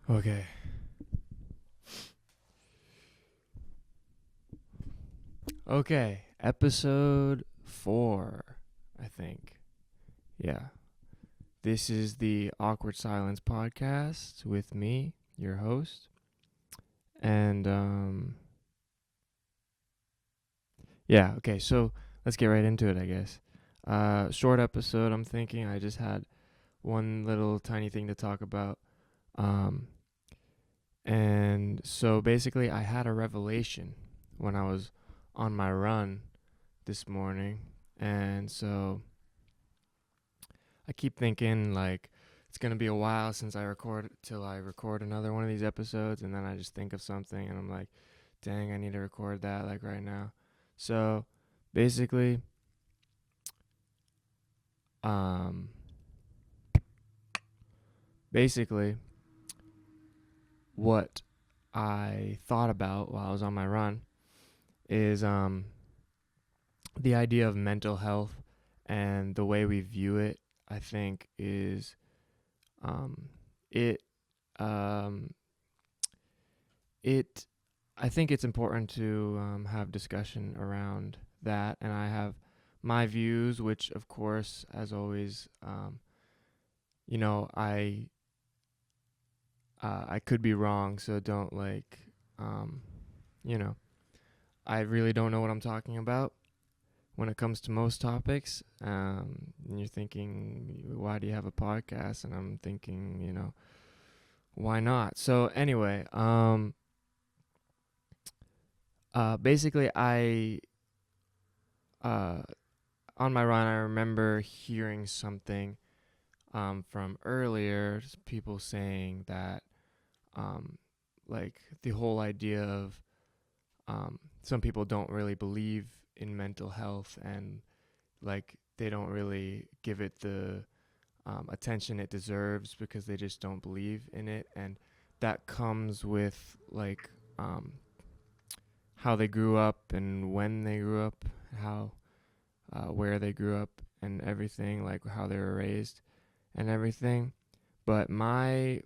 Okay. Okay. Episode 4, I think. Yeah. This is the Awkward Silence podcast with me, your host. And yeah, okay. So, let's get right into it, I guess. Short episode, I'm thinking. I just had one little tiny thing to talk about. Um and so basically I had a revelation when I was on my run this morning. And so I keep thinking like it's gonna be a while since I record till I record another one of these episodes, and then I just think of something and I'm like, dang, I need to record that like right now. So basically, um, basically, what I thought about while I was on my run is the idea of mental health and the way we view it. I think is um, it um, it I think it's important to have discussion around that, and I have my views, which, of course, as always, you know, I could be wrong, so don't um, you know, I really don't know what I'm talking about when it comes to most topics. And you're thinking, why do you have a podcast? And I'm thinking, why not? So anyway, basically, uh, on my run, I remember hearing something from earlier, people saying that, um, like, the whole idea of some people don't really believe in mental health, and, like, they don't really give it the attention it deserves because they just don't believe in it. And that comes with, like, how they grew up and when they grew up, how where they grew up and everything, like how they were raised and everything. But my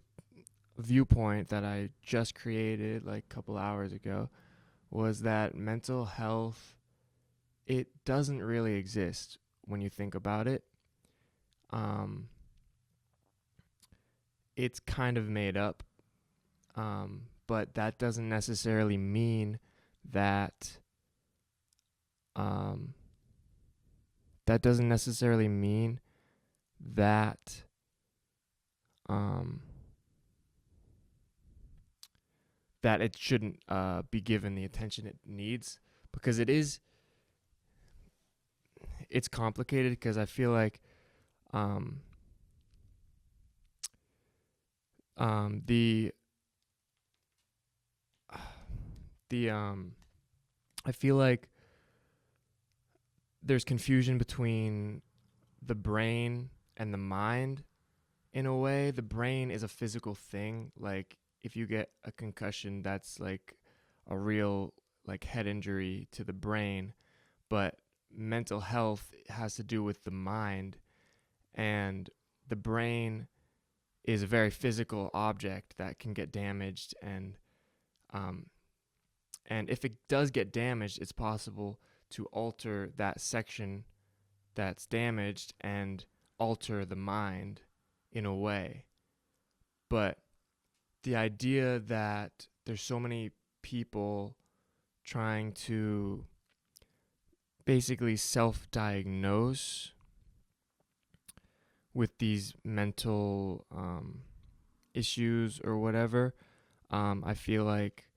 viewpoint that I just created like a couple hours ago was that mental health, it doesn't really exist when you think about it. Um, it's kind of made up, but that doesn't necessarily mean that um, that doesn't necessarily mean that um, that it shouldn't be given the attention it needs, because it's complicated, because I feel like um, the the I feel like there's confusion between the brain and the mind. In a way, the brain is a physical thing. Like, if you get a concussion, that's like a real, like, head injury to the brain. But mental health has to do with the mind, and the brain is a very physical object that can get damaged. Um, and if it does get damaged, it's possible to alter that section that's damaged and alter the mind in a way. But the idea that there's so many people trying to basically self-diagnose with these mental issues or whatever, I feel like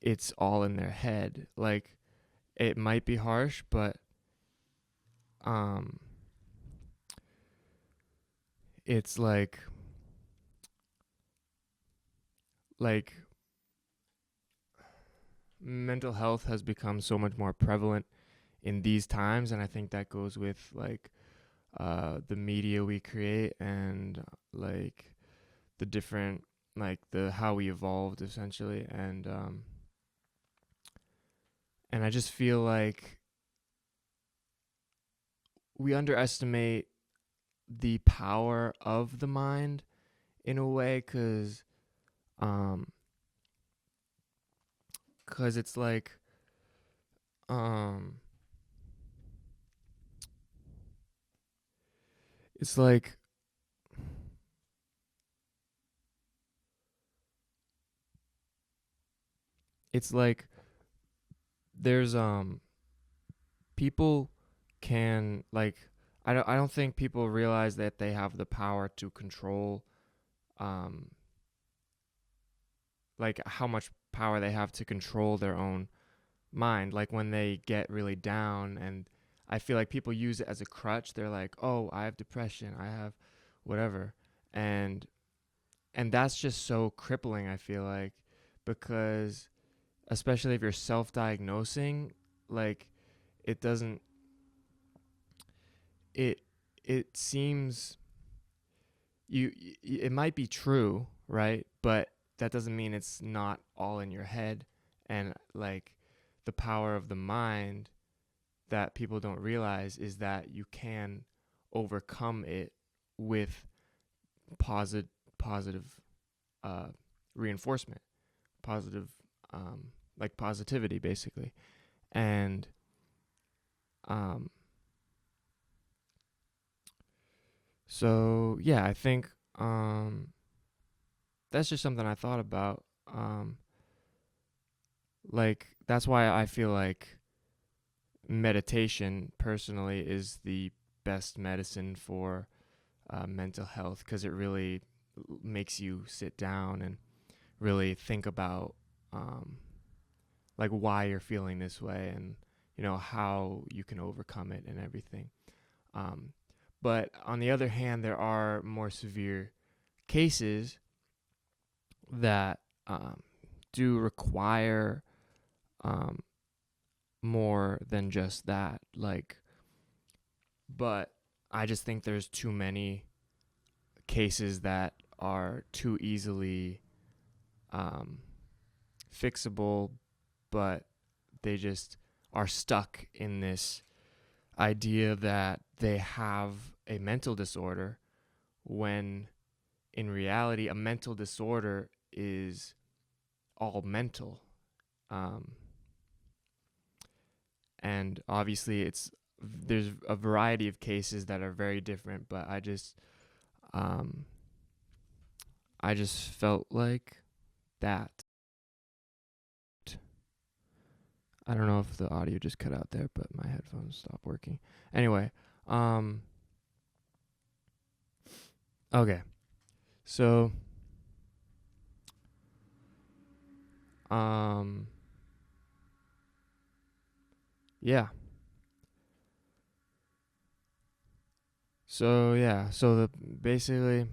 it's all in their head. Like, it might be harsh, but um, it's like mental health has become so much more prevalent in these times, and I think that goes with like the media we create, and like the different, like the how we evolved essentially. And I just feel like we underestimate the power of the mind in a way, because Um, cause um, it's like, it's like there's people can like I don't think people realize that they have the power to control um like how much power they have to control their own mind, like when they get really down. And I feel like people use it as a crutch. They're like, "Oh, I have depression, I have whatever." and and that's just so crippling, I feel like, because especially if you're self-diagnosing, like it doesn't it it seems it might be true, right? But that doesn't mean it's not all in your head. And like the power of the mind that people don't realize is that you can overcome it with positive uh, reinforcement, positive like positivity basically. And um, so yeah, I think that's just something I thought about. Like that's why I feel like meditation personally is the best medicine for mental health, because it really makes you sit down and really think about um, like why you're feeling this way, and how you can overcome it and everything. Um, but on the other hand, there are more severe cases that do require um, more than just that. Like, but I just think there's too many cases that are too easily um, fixable, but they just are stuck in this idea that they have a mental disorder, when in reality, a mental disorder is all mental. Um, and obviously, there's a variety of cases that are very different, but um, I just felt like that. I don't know if the audio just cut out there, but my headphones stopped working. Anyway, um, okay, so um, yeah, so the basically,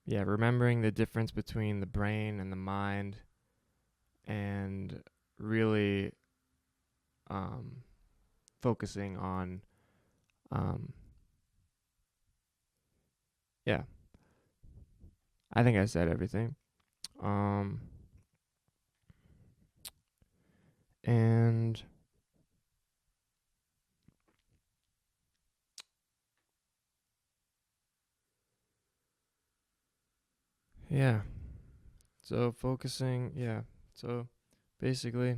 yeah, remembering the difference between the brain and the mind, and really um, focusing on um, yeah, I think I said everything. Um, and yeah, so focusing, yeah, so basically,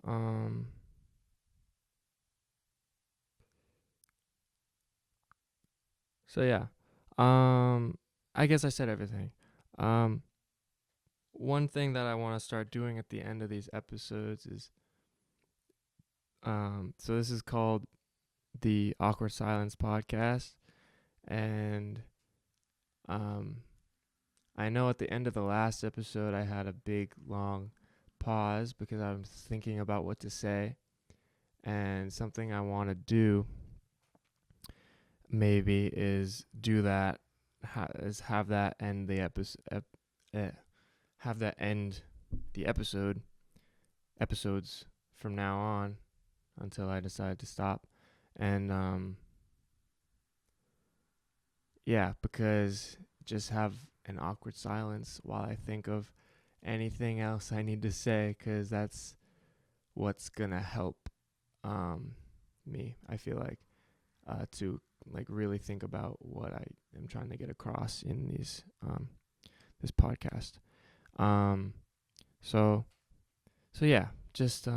um, so yeah, um, I guess I said everything. Um, one thing that I want to start doing at the end of these episodes is, so this is called the Awkward Silence Podcast, and um, I know at the end of the last episode I had a big long pause because I was thinking about what to say, and something I want to do maybe is do that, is have that end the episode, have that end the episodes from now on until I decide to stop. And yeah, because just have an awkward silence while I think of anything else I need to say, because that's what's gonna help me, I feel like, to like really think about what I am trying to get across in these this podcast. So so yeah, just